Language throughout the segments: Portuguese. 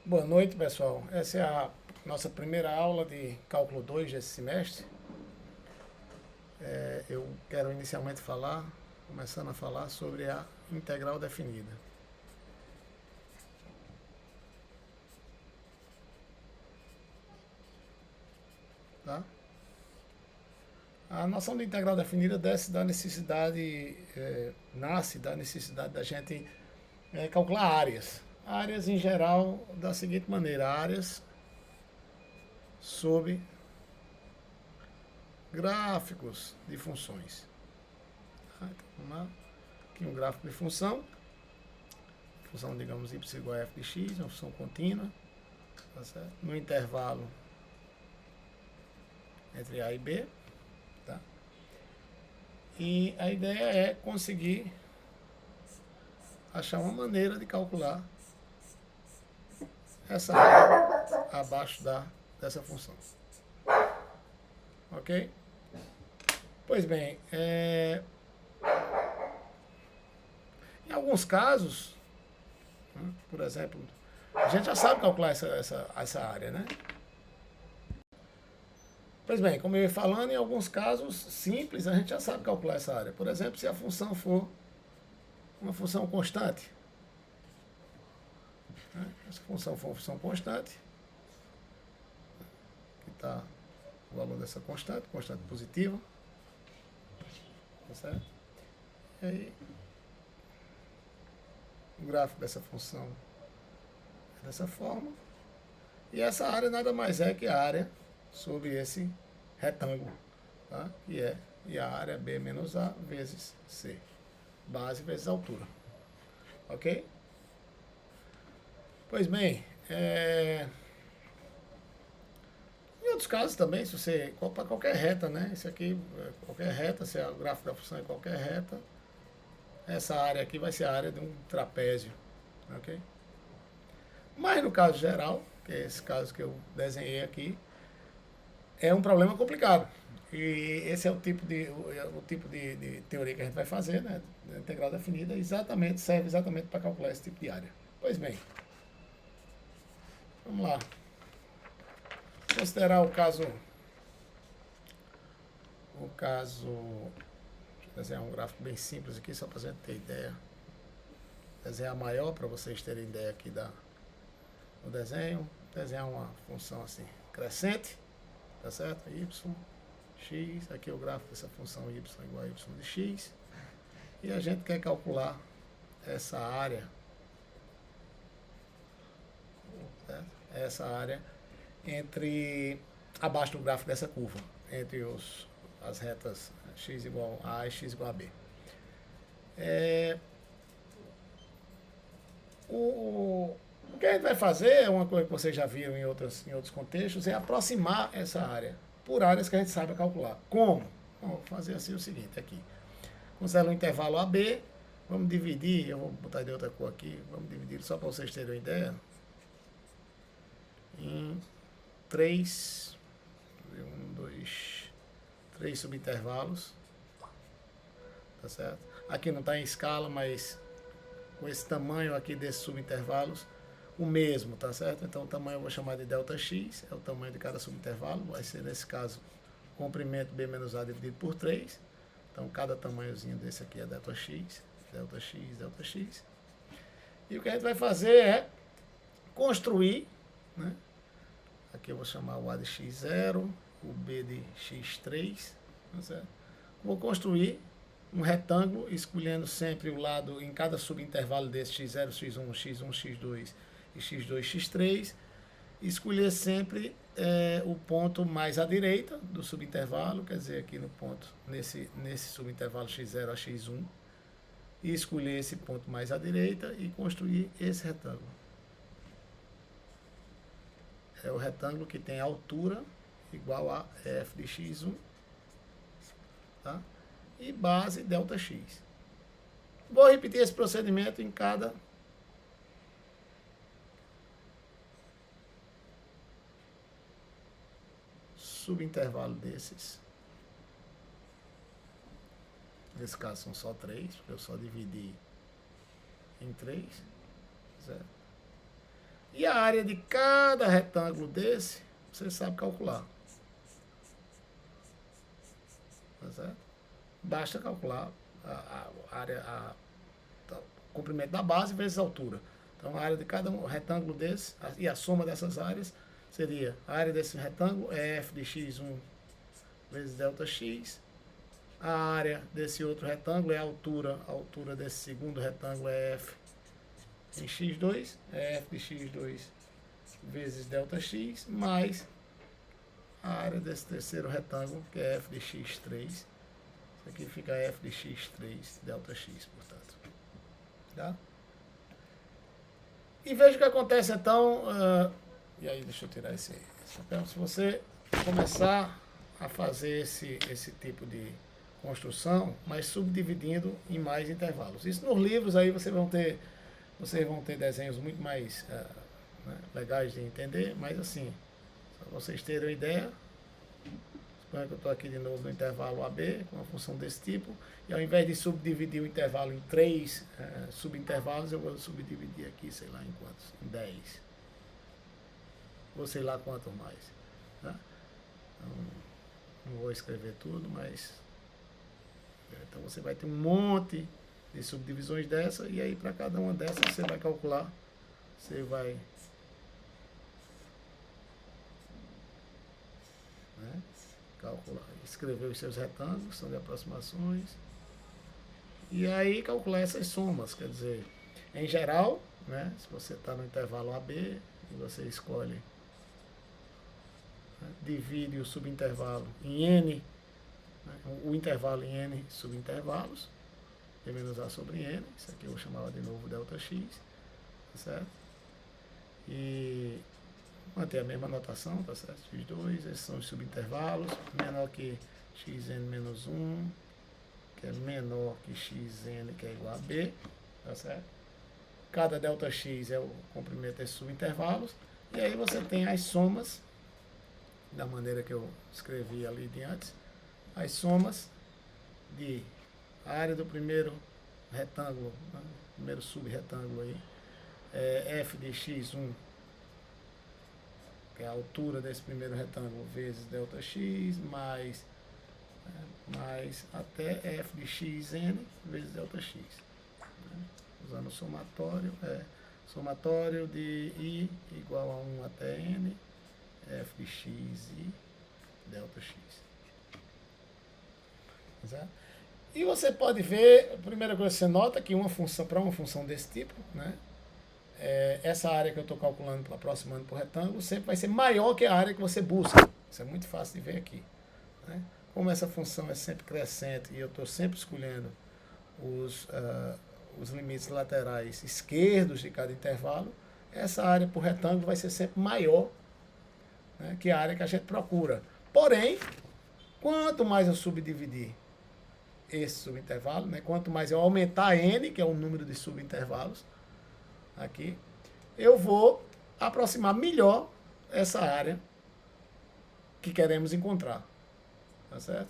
Boa noite, pessoal. Essa é a nossa primeira aula de Cálculo 2 desse semestre. Eu quero inicialmente começando a falar sobre a integral definida. Tá? A noção de integral definida nasce da necessidade da gente calcular áreas. Áreas, em geral, da seguinte maneira: áreas sob gráficos de funções. Tá? Então, vamos lá. Aqui um gráfico de função, digamos, y igual a f de x, uma função contínua, tá certo? No intervalo entre A e B. Tá? E a ideia é conseguir achar uma maneira de calcular essa área abaixo dessa função. Ok? Pois bem, em alguns casos, por exemplo, a gente já sabe calcular essa área, né? Pois bem, como eu ia falando, em alguns casos simples a gente já sabe calcular essa área. Por exemplo, se a função for uma função constante, né? Se a função for uma função constante, que está o valor dessa constante positiva, tá certo? E aí, o gráfico dessa função é dessa forma. E essa área nada mais é que a área sobre esse retângulo, tá? E a área B menos A vezes C. Base vezes altura. Ok? Pois bem, em outros casos também, se você. Para qualquer reta, né? Isso aqui, qualquer reta, se o gráfico da função é qualquer reta, essa área aqui vai ser a área de um trapézio. Ok? Mas no caso geral, que é esse caso que eu desenhei aqui, é um problema complicado. E esse é o tipo de teoria que a gente vai fazer, né? A integral definida serve exatamente para calcular esse tipo de área. Pois bem, vamos lá. Considerar deixa eu desenhar um gráfico bem simples aqui, só para a gente ter ideia. Desenhar maior para vocês terem ideia aqui do desenho. Desenhar uma função assim, crescente, tá certo? Y, x, aqui é o gráfico dessa função y igual a y de x. E a gente quer calcular essa área, certo? Essa área abaixo do gráfico dessa curva, entre as retas x igual a A e x igual a B. O que a gente vai fazer, é uma coisa que vocês já viram em outros contextos, é aproximar essa área por áreas que a gente saiba calcular. Como? Vamos fazer assim o seguinte aqui. Considera um intervalo AB, vamos dividir, eu vou botar de outra cor aqui, vamos dividir só para vocês terem uma ideia, em três subintervalos, tá certo? Aqui não está em escala, mas com esse tamanho aqui desses subintervalos, o mesmo, tá certo? Então o tamanho eu vou chamar de ΔX, é o tamanho de cada subintervalo, vai ser nesse caso comprimento B menos A dividido por 3. Então cada tamanhozinho desse aqui é ΔX, ΔX, ΔX. E o que a gente vai fazer é construir, né? Aqui eu vou chamar o A de x0, o B de x3, tá certo? Vou construir um retângulo, escolhendo sempre o lado em cada subintervalo desse x0, x1, x1, x2 e x2, x3, escolher sempre o ponto mais à direita do subintervalo, quer dizer, aqui no ponto, nesse subintervalo x0 a x1, e escolher esse ponto mais à direita e construir esse retângulo. É o retângulo que tem altura igual a f de x1, tá? E base ΔX. Vou repetir esse procedimento em cada subintervalo desses. Nesse caso são só 3, porque eu só dividi em 3. Certo? E a área de cada retângulo desse, você sabe calcular. Tá certo? Basta calcular a área, o comprimento da base vezes a altura. Então, a área de cada retângulo desse, e a soma dessas áreas, seria a área desse retângulo é f de x1 vezes ΔX. A área desse outro retângulo é a altura desse segundo retângulo é f em x2, é f de x2 vezes ΔX, mais a área desse terceiro retângulo, que é f de x3. Isso aqui fica f de x3 ΔX, portanto. Tá? E veja o que acontece então, e aí deixa eu tirar esse papel. Se você começar a fazer esse tipo de construção, mas subdividindo em mais intervalos. Isso nos livros aí vocês vão ter desenhos muito mais legais de entender, mas assim, para vocês terem uma ideia, suponha que eu estou aqui de novo no intervalo AB, com uma função desse tipo, e ao invés de subdividir o intervalo em 3 subintervalos, eu vou subdividir aqui, sei lá, em quantos? Em 10. Ou sei lá quanto mais. Tá? Não vou escrever tudo, mas... Então você vai ter um monte de subdivisões dessa, e aí para cada uma dessas você vai calcular, você vai... calcular, escrever os seus retângulos, são de aproximações, e aí calcular essas somas, quer dizer, em geral, né, se você está no intervalo AB, e você escolhe, divide o subintervalo em N, o intervalo em N subintervalos, P menos A sobre N, isso aqui eu vou chamar de novo ΔX, tá certo? E manter a mesma notação, tá certo? x2, esses são os subintervalos, menor que xn menos 1, que é menor que xn, que é igual a b, tá certo? Cada ΔX é o comprimento desses subintervalos, e aí você tem as somas, da maneira que eu escrevi ali de antes, as somas de a área do primeiro retângulo, né? Primeiro subretângulo aí, é f de x1, que é a altura desse primeiro retângulo, vezes ΔX, mais até f de xn vezes ΔX. Né? Usando o somatório, somatório de i igual a 1 até n, f de x e ΔX. Certo? E você pode ver, a primeira coisa que você nota que para uma função desse tipo, né, essa área que eu estou calculando, aproximando para o retângulo, sempre vai ser maior que a área que você busca. Isso é muito fácil de ver aqui. Né? Como essa função é sempre crescente e eu estou sempre escolhendo os limites laterais esquerdos de cada intervalo, essa área por retângulo vai ser sempre maior, né, que a área que a gente procura. Porém, quanto mais eu subdividir esse subintervalo, né, quanto mais eu aumentar n, que é o número de subintervalos, aqui, eu vou aproximar melhor essa área que queremos encontrar. Tá certo?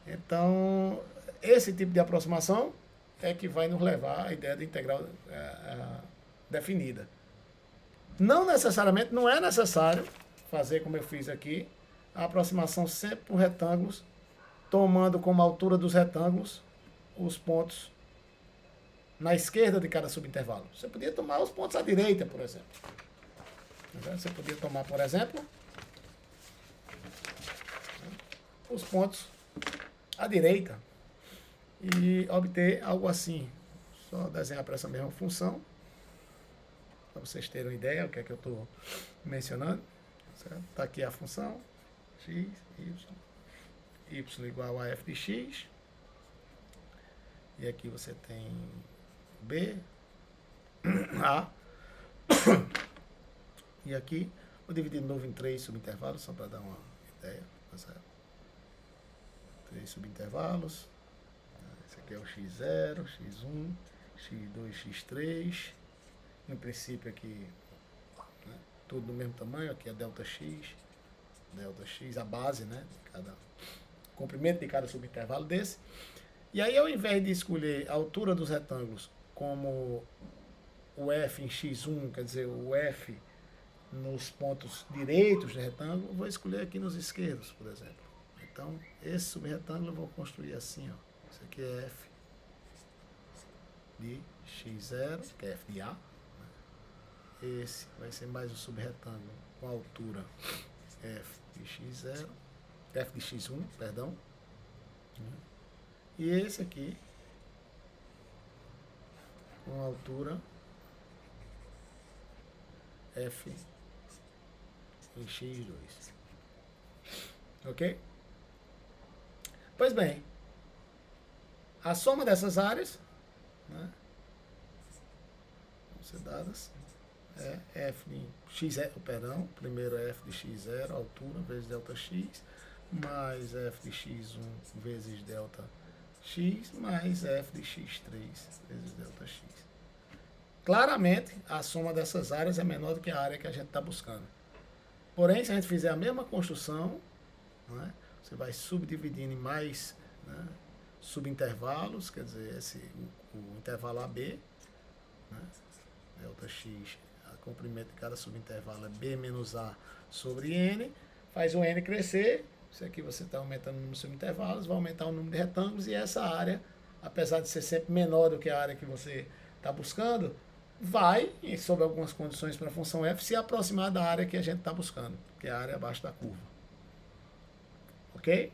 Então, esse tipo de aproximação é que vai nos levar à ideia de integral definida. Não necessariamente, não é necessário fazer como eu fiz aqui, a aproximação sempre por retângulos, tomando como altura dos retângulos os pontos na esquerda de cada subintervalo. Você podia tomar os pontos à direita, por exemplo. Você podia tomar, por exemplo, os pontos à direita e obter algo assim. Só desenhar para essa mesma função, para vocês terem uma ideia do que é que eu estou mencionando. Está aqui a função x, y igual a f de x. E aqui você tem B, A. E aqui, vou dividir de novo em 3 subintervalos, só para dar uma ideia. Tá certo? 3 subintervalos. Esse aqui é o x0, x1, x2, x3. Em princípio aqui, né, tudo do mesmo tamanho. Aqui é ΔX, a base, né, de cada comprimento de cada subintervalo desse. E aí, ao invés de escolher a altura dos retângulos como o f em x1, quer dizer, o f nos pontos direitos do retângulo, eu vou escolher aqui nos esquerdos, por exemplo. Então, esse subretângulo eu vou construir assim, ó. Isso aqui é f de x0, que é f de a. Esse vai ser mais um subretângulo com altura f de x0, f de x1, perdão. E esse aqui com altura f em x2. Ok? Pois bem, a soma dessas áreas, né, vão ser dadas, é f de x0, perdão, primeiro é f de x0, altura vezes delta x, mais f de x1 vezes delta x, mais f de x3 vezes delta x. Claramente, a soma dessas áreas é menor do que a área que a gente está buscando. Porém, se a gente fizer a mesma construção, né, você vai subdividindo em mais, né, subintervalos, quer dizer, o intervalo AB, né, delta x, o comprimento de cada subintervalo é B menos A sobre N, faz o N crescer, isso aqui você está aumentando o número de subintervalos, vai aumentar o número de retângulos, e essa área, apesar de ser sempre menor do que a área que você está buscando, vai, sob algumas condições para a função f, se aproximar da área que a gente está buscando, que é a área abaixo da curva. Ok?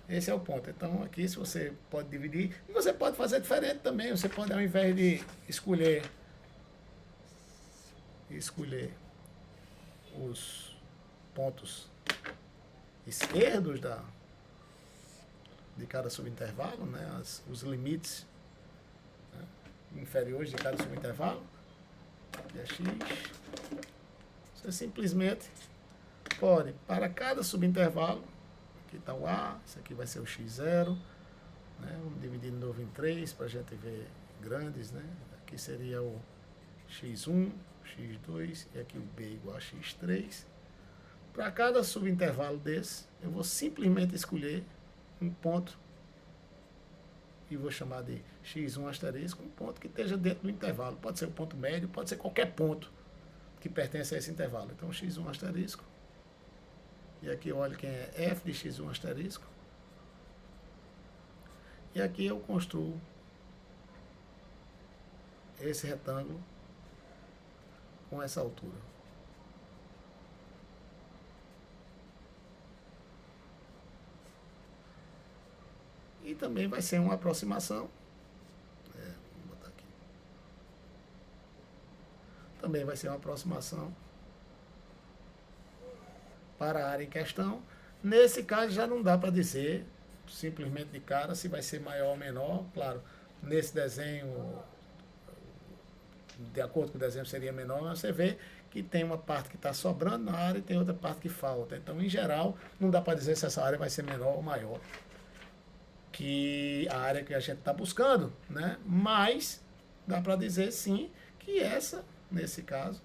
Esse é o ponto. Então, aqui, se você pode dividir, e você pode fazer diferente também. Você pode, ao invés de escolher os pontos esquerdos de cada subintervalo, né, os limites, né, inferiores de cada subintervalo, que é x, você simplesmente pode, para cada subintervalo, aqui está o A, isso aqui vai ser o x0, né, vamos dividir de novo em 3 para a gente ver grandes, né, aqui seria o x1, x2 e aqui o B igual a x3. Para cada subintervalo desse, eu vou simplesmente escolher um ponto e vou chamar de x1 asterisco, um ponto que esteja dentro do intervalo. Pode ser o ponto médio, pode ser qualquer ponto que pertence a esse intervalo. Então, x1 asterisco. E aqui olha quem é f de x1 asterisco. E aqui eu construo esse retângulo com essa altura. E também vai ser uma aproximação. Vou botar aqui. Também vai ser uma aproximação para a área em questão. Nesse caso já não dá para dizer simplesmente de cara se vai ser maior ou menor. Claro, nesse desenho, de acordo com o desenho, seria menor, mas você vê que tem uma parte que está sobrando na área e tem outra parte que falta. Então, em geral, não dá para dizer se essa área vai ser menor ou maior que a área que a gente está buscando, né? Mas dá para dizer sim que essa, nesse caso,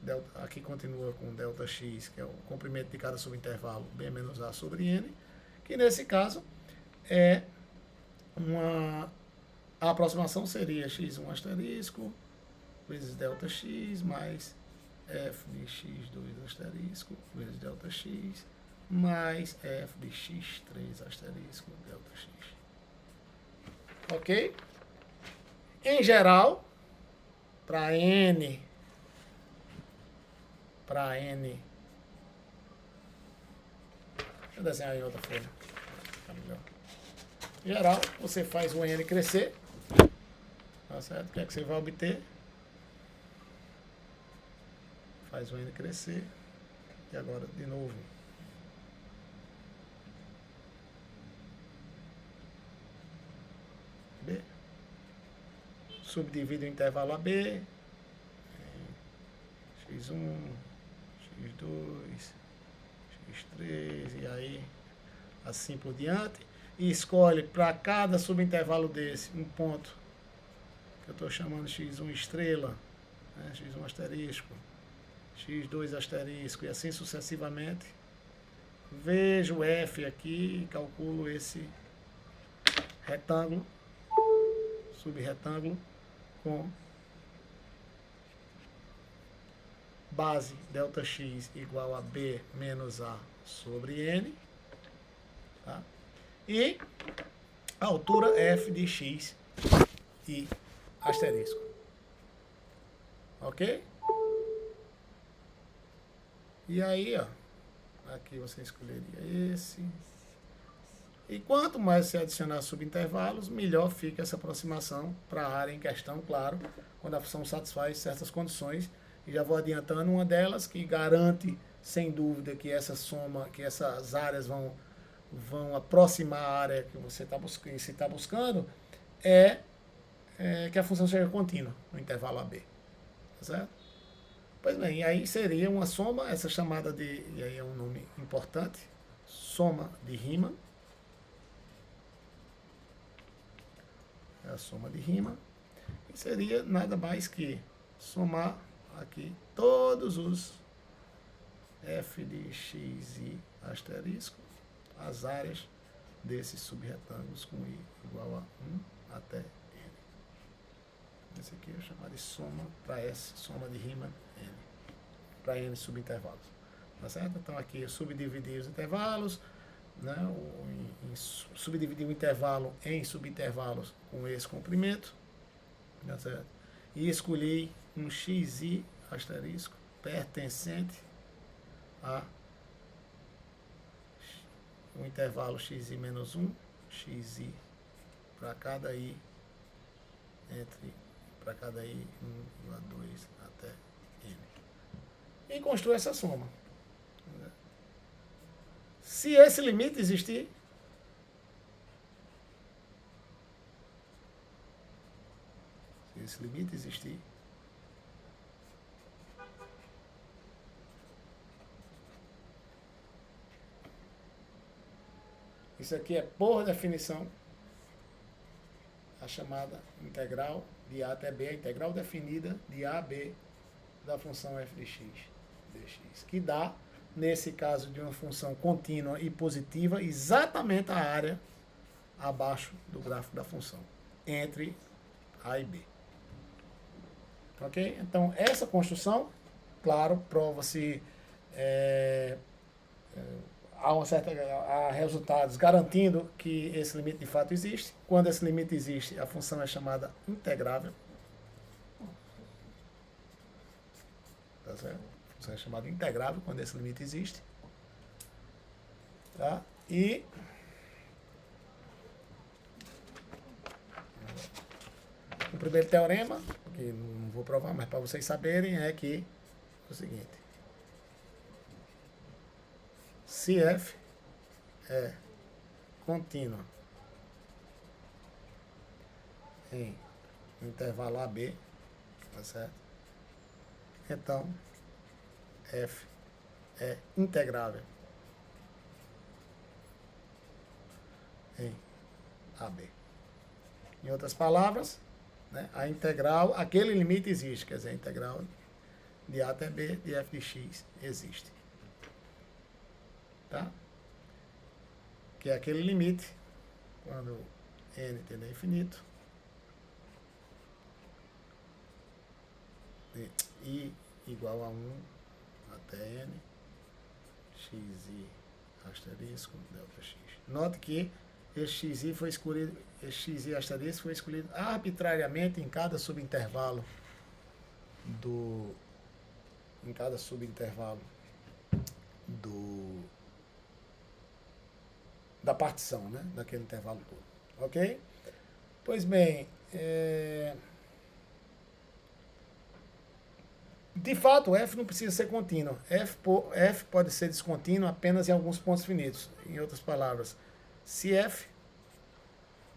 delta, aqui continua com delta x, que é o comprimento de cada subintervalo, B menos A sobre N, que nesse caso é a aproximação seria x1 asterisco vezes delta x mais f de x2 asterisco vezes delta x mais f de x3 asterisco delta x. Ok? Em geral, para N, deixa eu desenhar em outra folha, fica melhor. Em geral, você faz o N crescer, tá certo? O que é que você vai obter? Faz o N crescer, e agora, de novo, B, subdivide o intervalo AB, x1, x2, x3, e aí assim por diante, e escolhe para cada subintervalo desse um ponto que eu estou chamando x1 estrela, né, x1 asterisco, x2 asterisco, e assim sucessivamente. Vejo o f aqui e calculo esse retângulo, subretângulo, com base ΔX igual a B menos A sobre N. Tá? E a altura F de X e asterisco. Ok? E aí, ó, aqui você escolheria esse. E quanto mais você adicionar subintervalos, melhor fica essa aproximação para a área em questão, claro, quando a função satisfaz certas condições. E já vou adiantando uma delas, que garante, sem dúvida, que essa soma, que essas áreas vão aproximar a área que você está buscando, é que a função seja contínua no intervalo AB. Tá certo? Pois bem, e aí seria uma soma, essa chamada de, e aí é um nome importante, soma de Riemann. É a soma de Riemann. E seria nada mais que somar aqui todos os f de x e asterisco, as áreas desses subretângulos com i igual a 1 até n. Esse aqui eu chamar de soma para S, soma de Riemann n, para n subintervalos. Tá certo? Então aqui eu subdividi os intervalos, né, subdividir o intervalo em subintervalos com esse comprimento, tá certo? E escolhi um xi asterisco pertencente a o intervalo xi menos 1, xi para cada i, para cada i 1 a 2 até n. E construo essa soma. Se esse limite existir, isso aqui é, por definição, a chamada integral de A até B, a integral definida de A a B da função f de x, dx, que dá, nesse caso de uma função contínua e positiva, exatamente a área abaixo do gráfico da função, entre A e B. Ok? Então, essa construção, claro, prova-se, há resultados garantindo que esse limite de fato existe. Quando esse limite existe, a função é chamada integrável. Tá certo? A função é chamada integrável quando esse limite existe. Tá? E o primeiro teorema, que não vou provar, mas para vocês saberem, é que é o seguinte: se f é contínua em intervalo AB, tá certo? Então, f é integrável em AB. Em outras palavras, né, a integral, aquele limite existe, quer dizer, a integral de A até B de f de x existe. Tá? Que é aquele limite, quando n tende a infinito, de i igual a 1 até n, xi asterisco ΔX. Note que esse xi foi escolhido, esse xi asterisco foi escolhido arbitrariamente em cada subintervalo da partição, né, daquele intervalo todo. Ok? Pois bem, de fato, f não precisa ser contínuo. F pode ser descontínuo apenas em alguns pontos finitos. Em outras palavras, se f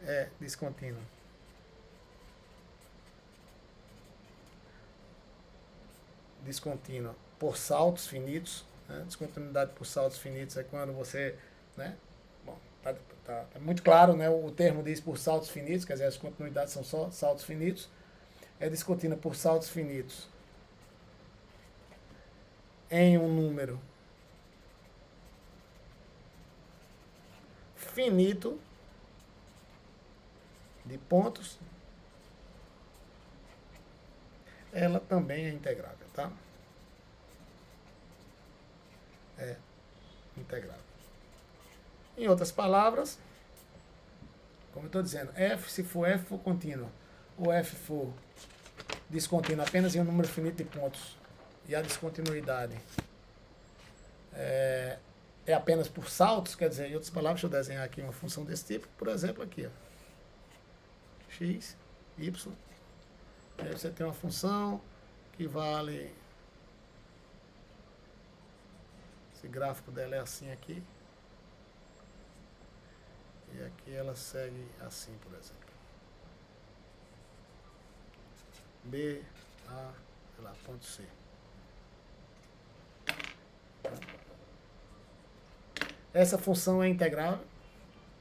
é descontínuo por saltos finitos, né? Descontinuidade por saltos finitos é quando você, né, bom, tá muito claro, né, o termo diz por saltos finitos, quer dizer, as continuidades são só saltos finitos. É descontínua por saltos finitos em um número finito de pontos, ela também é integrável, tá? é integrável. Em outras palavras, como eu estou dizendo, se f for contínuo, ou f for descontínuo apenas em um número finito de pontos, e a descontinuidade é apenas por saltos, quer dizer, em outras palavras, deixa eu desenhar aqui uma função desse tipo, por exemplo, aqui, ó, x, y, aí você tem uma função que vale, esse gráfico dela é assim aqui, e aqui ela segue assim, por exemplo. B, A, sei lá, ponto C. Essa função é integrável,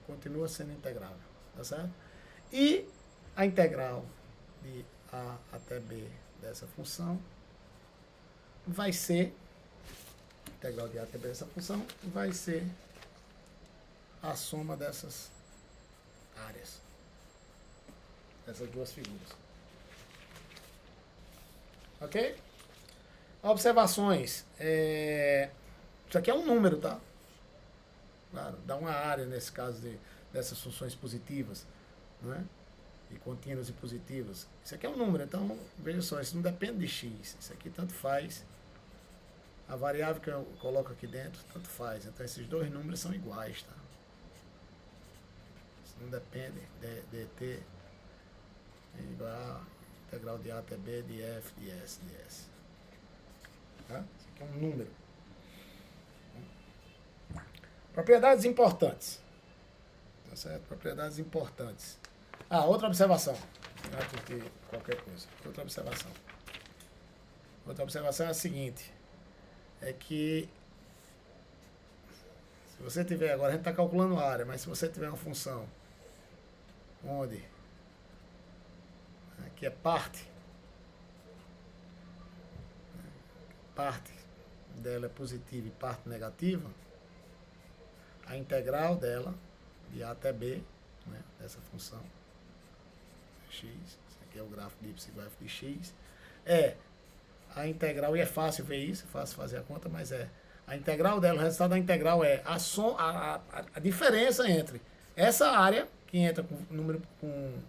continua sendo integrável, tá certo? E a integral de A até B dessa função vai ser, integral de A até B dessa função vai ser a soma dessas áreas, dessas duas figuras. Ok? Observações. Isso aqui é um número, tá? Claro, dá uma área nesse caso dessas funções positivas, não é? E contínuas e positivas. Isso aqui é um número, então, veja só, isso não depende de x. Isso aqui tanto faz. A variável que eu coloco aqui dentro, tanto faz. Então, esses dois números são iguais, tá? Isso não depende de t igual a integral de A até B, de F, de S, de S. Tá? Isso aqui é um número. Propriedades importantes. Tá certo? Propriedades importantes. Outra observação. Antes de qualquer coisa. Outra observação. Outra observação é a seguinte. É que se você tiver, agora a gente está calculando a área, mas se você tiver uma função onde aqui é parte dela é positiva e parte negativa, a integral dela, de A até B, né, dessa função, x, isso aqui é o gráfico de y igual a f de x, a integral, e é fácil ver isso, é fácil fazer a conta, mas a integral dela, o resultado da integral é a diferença entre essa área, que entra com número, vou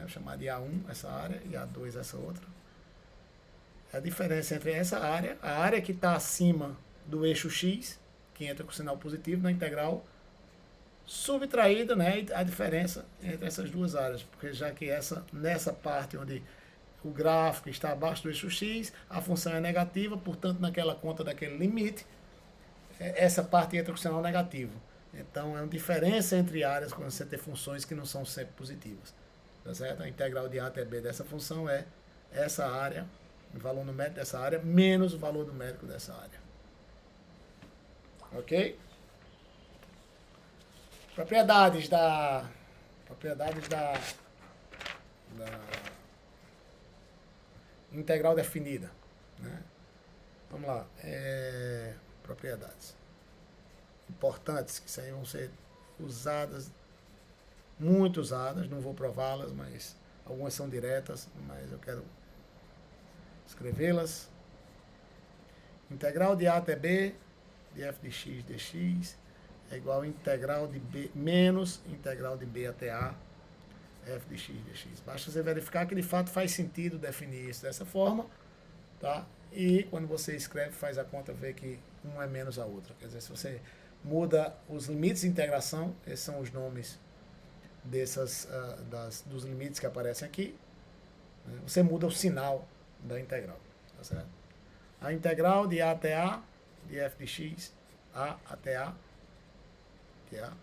chamar de A1 essa área, e A2 essa outra, a diferença entre essa área, a área que está acima do eixo x, que entra com sinal positivo na integral, subtraída, né, a diferença entre essas duas áreas, porque já que nessa parte onde o gráfico está abaixo do eixo x, a função é negativa, portanto, naquela conta daquele limite, essa parte entra com sinal negativo. Então, é uma diferença entre áreas quando você tem funções que não são sempre positivas. Tá certo? A integral de A até B dessa função é essa área, o valor numérico dessa área, menos o valor numérico dessa área. Ok? Propriedades da integral definida. Né? Vamos lá. Propriedades importantes, que isso aí vão ser usadas, muito usadas, não vou prová-las, mas algumas são diretas, mas eu quero escrevê-las. Integral de A até B, de f de x dx, é igual a integral de B menos integral de B até A, f de x dx. Basta você verificar que de fato faz sentido definir isso dessa forma, tá? E quando você escreve, faz a conta, vê que um é menos a outra. Quer dizer, se você muda os limites de integração, esses são os nomes dos limites que aparecem aqui, né? Você muda o sinal da integral, tá certo? A integral de A até A, de f de x, A até A, que é A,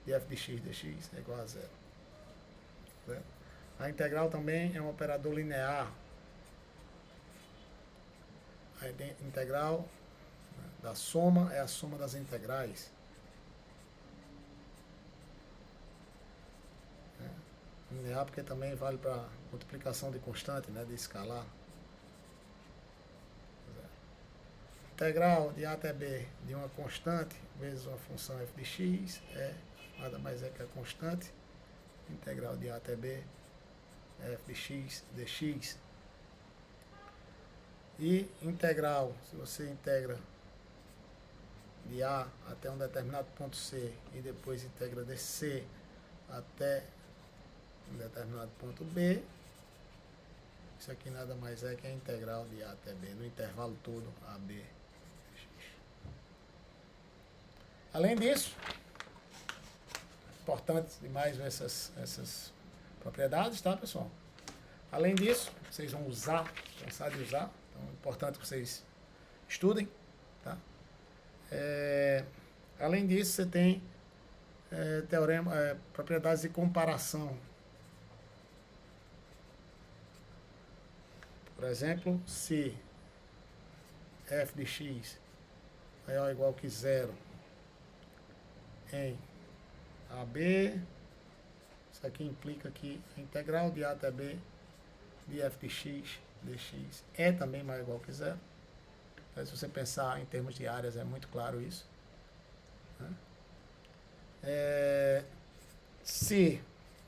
de f de x dx é igual a zero. Certo? A integral também é um operador linear. A integral da soma é a soma das integrais. Linear porque também vale para multiplicação de constante, né, de escalar. Integral de A até B de uma constante vezes uma função f de x nada mais é que a constante. Integral de A até B f de x dx. E integral, se você integra de A até um determinado ponto C e depois integra de C até um determinado ponto B, isso aqui nada mais é que a integral de A até B, no intervalo todo AB. Além disso, importante demais ver essas propriedades, tá, pessoal? Além disso, vocês vão usar, cansar de usar, então é importante que vocês estudem, tá? Além disso, você tem teorema, propriedades de comparação. Por exemplo, se f de x maior ou igual que zero em AB, isso aqui implica que a integral de A até B de f de x dx é também maior ou igual que zero. Então, se você pensar em termos de áreas, é muito claro isso. Né? Se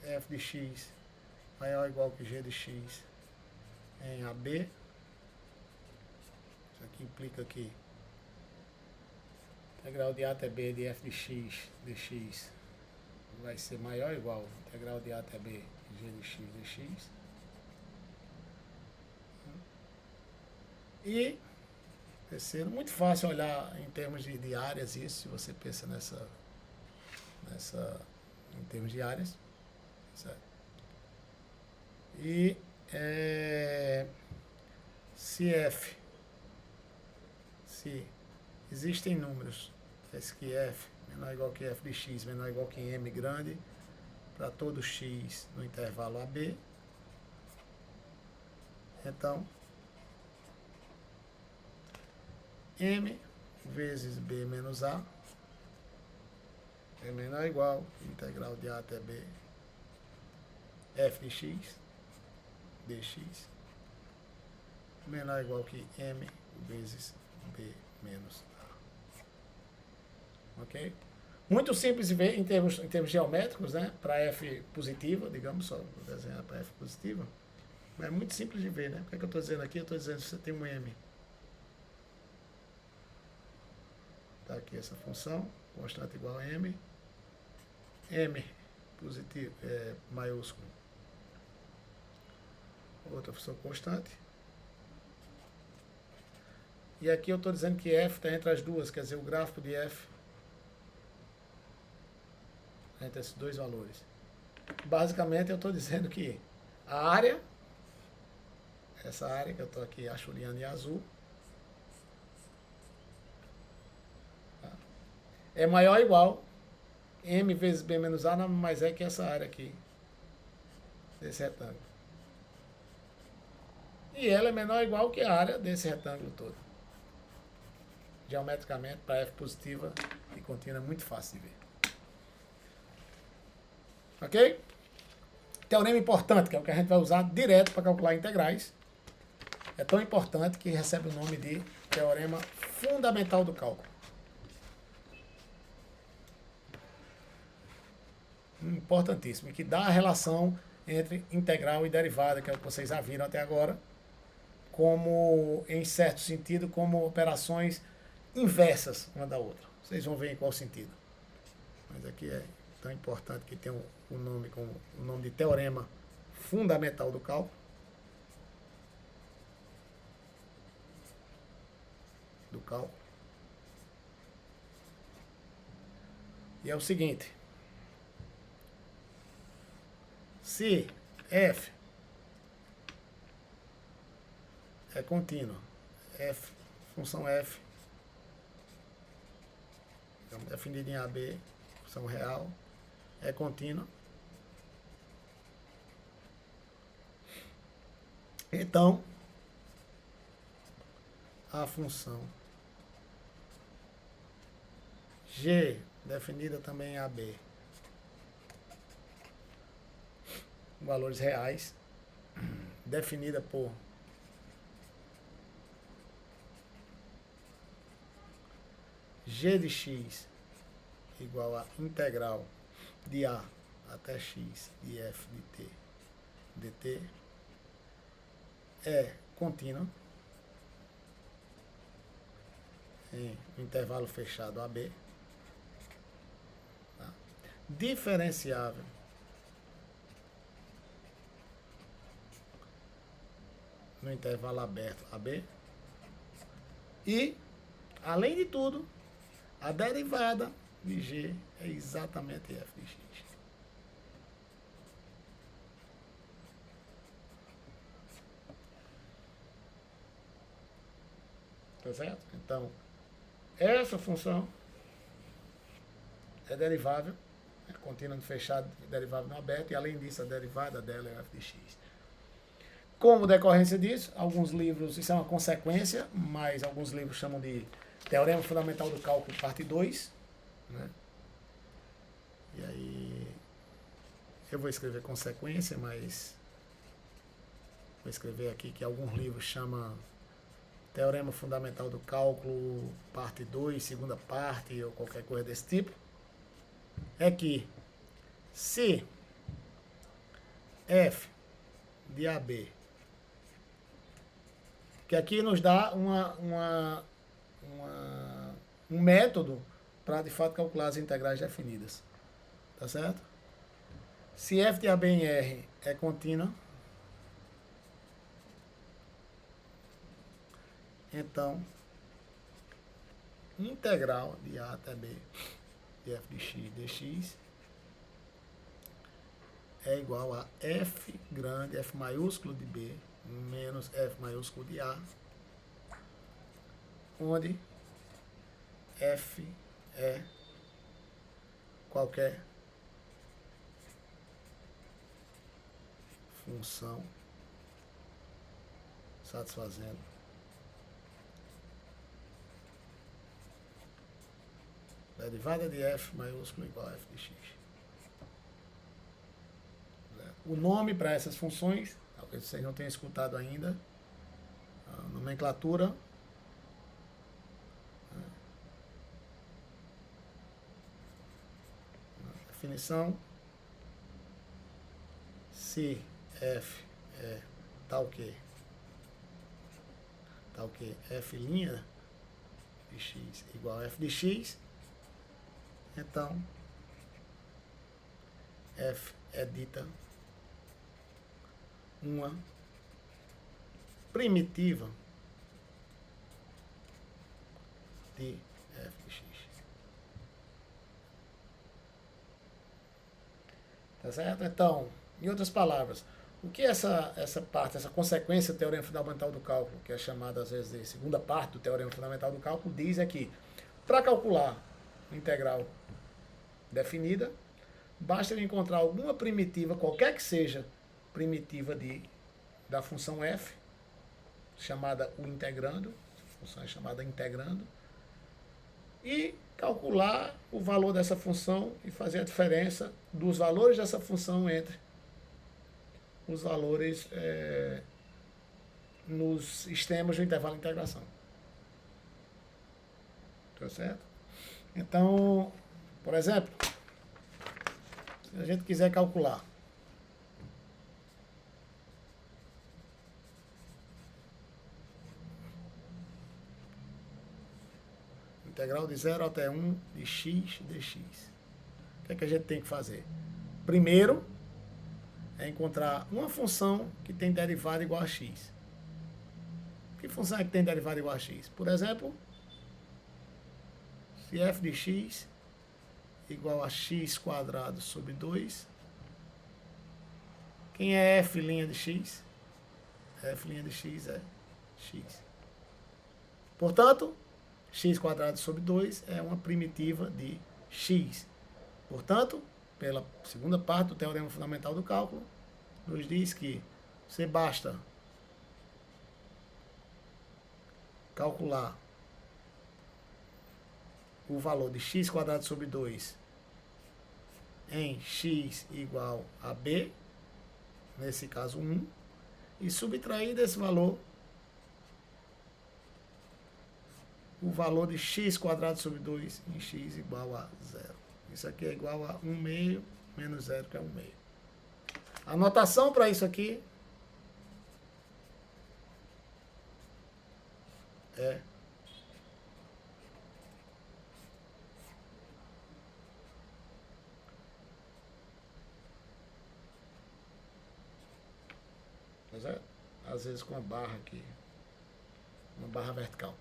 f de x maior ou igual que g de x em AB, isso aqui implica que a integral de A até B de f de x dx vai ser maior ou igual a integral de A até B de g de x dx. E terceiro, muito fácil olhar em termos de áreas isso, se você pensa em termos de áreas, certo? E se existem números, que f menor ou igual que f de x menor ou igual que m grande para todo x no intervalo AB, então m vezes b menos a é menor ou igual a integral de A até B f de x dx menor ou igual que m vezes b menos a. Ok? Muito simples de ver em termos geométricos, né? Para f positiva, digamos, só vou desenhar para f positiva. Mas é muito simples de ver, né? O que é que eu estou dizendo aqui? Eu estou dizendo que você tem um m. Está aqui essa função, constante igual a m. M positivo, maiúsculo. Outra função constante. E aqui eu estou dizendo que f está entre as duas, quer dizer, o gráfico de f entre esses dois valores. Basicamente eu estou dizendo que a área, essa área que eu estou aqui achuleando em azul, tá, é maior ou igual m vezes b menos a, nada mais é que essa área aqui desse retângulo. E ela é menor ou igual que a área desse retângulo todo. Geometricamente, para f positiva e contínua é muito fácil de ver. Ok? Teorema importante, que é o que a gente vai usar direto para calcular integrais. É tão importante que recebe o nome de teorema fundamental do cálculo. Importantíssimo, que dá a relação entre integral e derivada, que é o que vocês já viram até agora, como, em certo sentido, como operações inversas uma da outra. Vocês vão ver em qual sentido. Mas aqui é tão importante que tem o nome como o nome de teorema fundamental do cálculo. E é o seguinte: se f é contínua, função f, então, definida em AB, função real, é contínua, então a função g, definida também em AB, valores reais, definida por g de x igual a integral de a até x de f de t dt, é contínua, em um intervalo fechado AB, tá? Diferenciável no intervalo aberto AB e, além de tudo, a derivada de G é exatamente f de x. Tá certo? Então, essa função é derivável, é contínua no fechado, derivável no aberto, e além disso, a derivada dela é f de x. Como decorrência disso, alguns livros, isso é uma consequência, mas alguns livros chamam de Teorema Fundamental do Cálculo, parte 2, né? E aí, eu vou escrever consequência, mas vou escrever aqui que alguns livros chamam Teorema Fundamental do Cálculo, parte 2, segunda parte, ou qualquer coisa desse tipo. É que se f de AB, que aqui nos dá um método para, de fato, calcular as integrais definidas. Tá certo? Se f de AB em R é contínua, então, integral de A até B de f de x dx é igual a f grande, f maiúsculo de B, menos f maiúsculo de A, onde f é qualquer função satisfazendo derivada de f maiúsculo igual a f de x. O nome para essas funções, talvez vocês não tenham escutado ainda, a nomenclatura, a definição, se f é tal que f' de x igual a f de x, então f é dita uma primitiva de f de x. Tá certo? Então, em outras palavras, o que essa parte, essa consequência do teorema fundamental do cálculo, que é chamada às vezes de segunda parte do teorema fundamental do cálculo, diz é que, para calcular a integral definida, basta eu encontrar alguma primitiva, qualquer que seja primitiva da função f, chamada o integrando, a função é chamada integrando, e calcular o valor dessa função e fazer a diferença dos valores dessa função entre os valores nos extremos do intervalo de integração. Tá certo? Então, por exemplo, se a gente quiser calcular integral de 0 até 1 de x dx, o que é que a gente tem que fazer? Primeiro, é encontrar uma função que tem derivada igual a x. Que função é que tem derivada igual a x? Por exemplo, se f de x igual a x quadrado sobre 2, quem é f' de x? F' de x é x. Portanto, x quadrado sobre 2 é uma primitiva de x. Portanto, pela segunda parte do teorema fundamental do cálculo, nos diz que você basta calcular o valor de x quadrado sobre 2 em x igual a b, nesse caso 1, e subtrair desse valor o valor de x quadrado sobre 2 em x igual a 0. Isso aqui é igual a 1 meio menos 0, que é 1 meio. A notação para isso aqui é às vezes com uma barra aqui, uma barra vertical.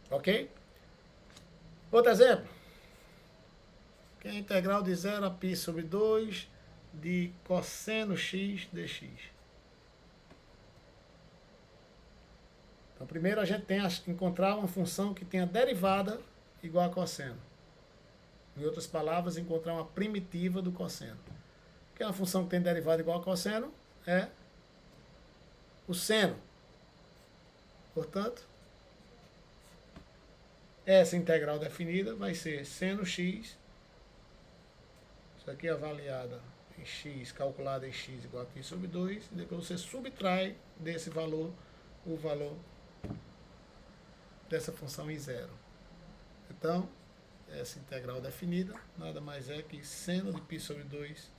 Ok? Outro exemplo, que é a integral de 0 a π sobre 2 de cosseno x dx. Então, primeiro a gente tem que encontrar uma função que tenha derivada igual a cosseno. Em outras palavras, encontrar uma primitiva do cosseno. O que é uma função que tem derivada igual a cosseno? É o seno. Portanto, essa integral definida vai ser seno x, isso aqui é avaliada em x, calculada em x igual a π sobre 2, e depois você subtrai desse valor o valor dessa função em zero. Então, essa integral definida nada mais é que seno de π sobre 2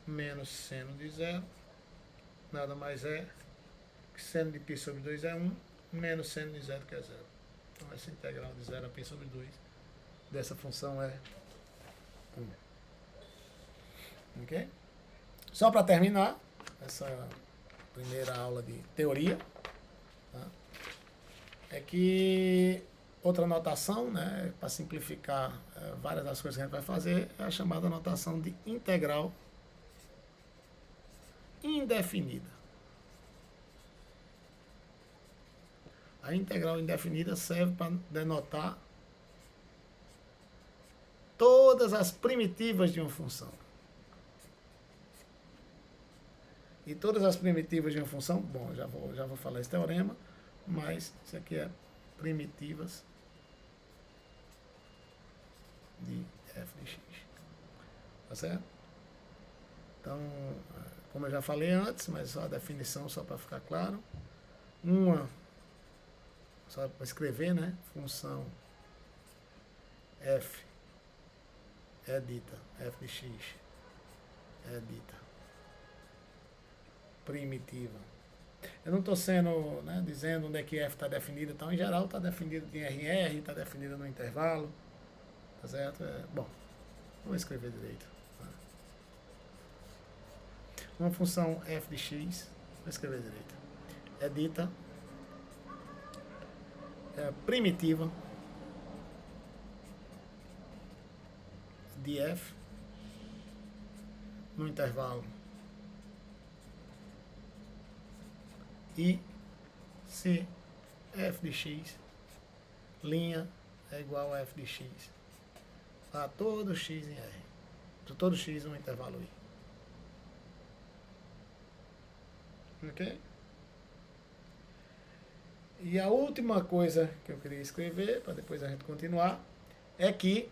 menos seno de zero, nada mais é que seno de π sobre 2 é 1, menos seno de zero que é zero. Então, essa integral de 0 a π sobre 2 dessa função é 1. Ok? Só para terminar essa primeira aula de teoria, tá? É que outra notação, né, para simplificar várias das coisas que a gente vai fazer, é a chamada notação de integral indefinida. A integral indefinida serve para denotar todas as primitivas de uma função. E todas as primitivas de uma função, bom, já vou falar esse teorema, mas isso aqui é primitivas de f de x. Tá certo? Então, como eu já falei antes, mas só a definição, só para ficar claro. Só para escrever, né? Função f é dita, f de x é dita primitiva. Eu não estou sendo, né, dizendo onde é que f está definido, então em geral está definido em RR, está definido no intervalo, tá certo? Bom, vou escrever direito. Tá? Uma função f de x, vou escrever direito, é dita primitiva de f no intervalo e se f de x linha é igual a f de x para todo x em R, para todo x no intervalo I. Ok? E a última coisa que eu queria escrever, para depois a gente continuar, é que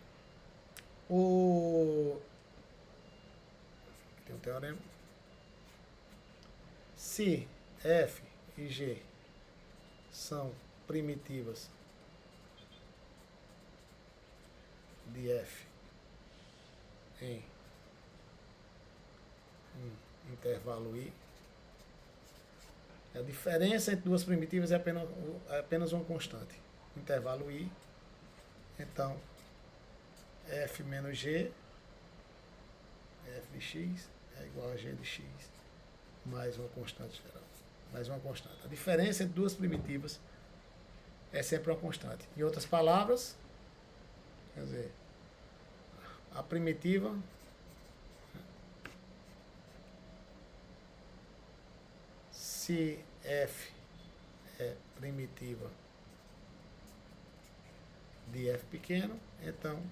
tem um teorema. Se f e g são primitivas de f em um intervalo I, a diferença entre duas primitivas é apenas uma constante. Intervalo I, então f menos g, f de x é igual a g de x, mais uma constante geral. Mais uma constante. A diferença entre duas primitivas é sempre uma constante. Em outras palavras, quer dizer, a primitiva se f é primitiva de f pequeno, então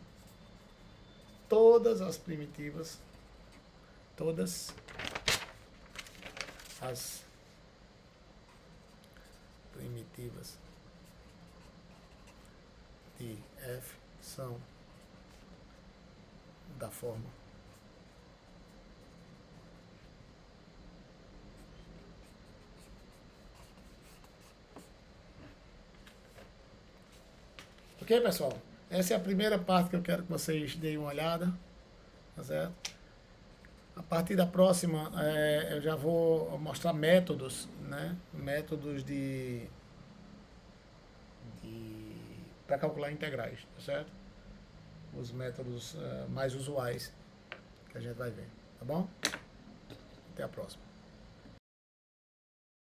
todas as primitivas, todas as primitivas de f são da forma ok, pessoal? Essa é a primeira parte que eu quero que vocês deem uma olhada, tá certo? A partir da próxima, eu já vou mostrar métodos, né? Métodos para calcular integrais, tá certo? Os métodos mais usuais que a gente vai ver, tá bom? Até a próxima.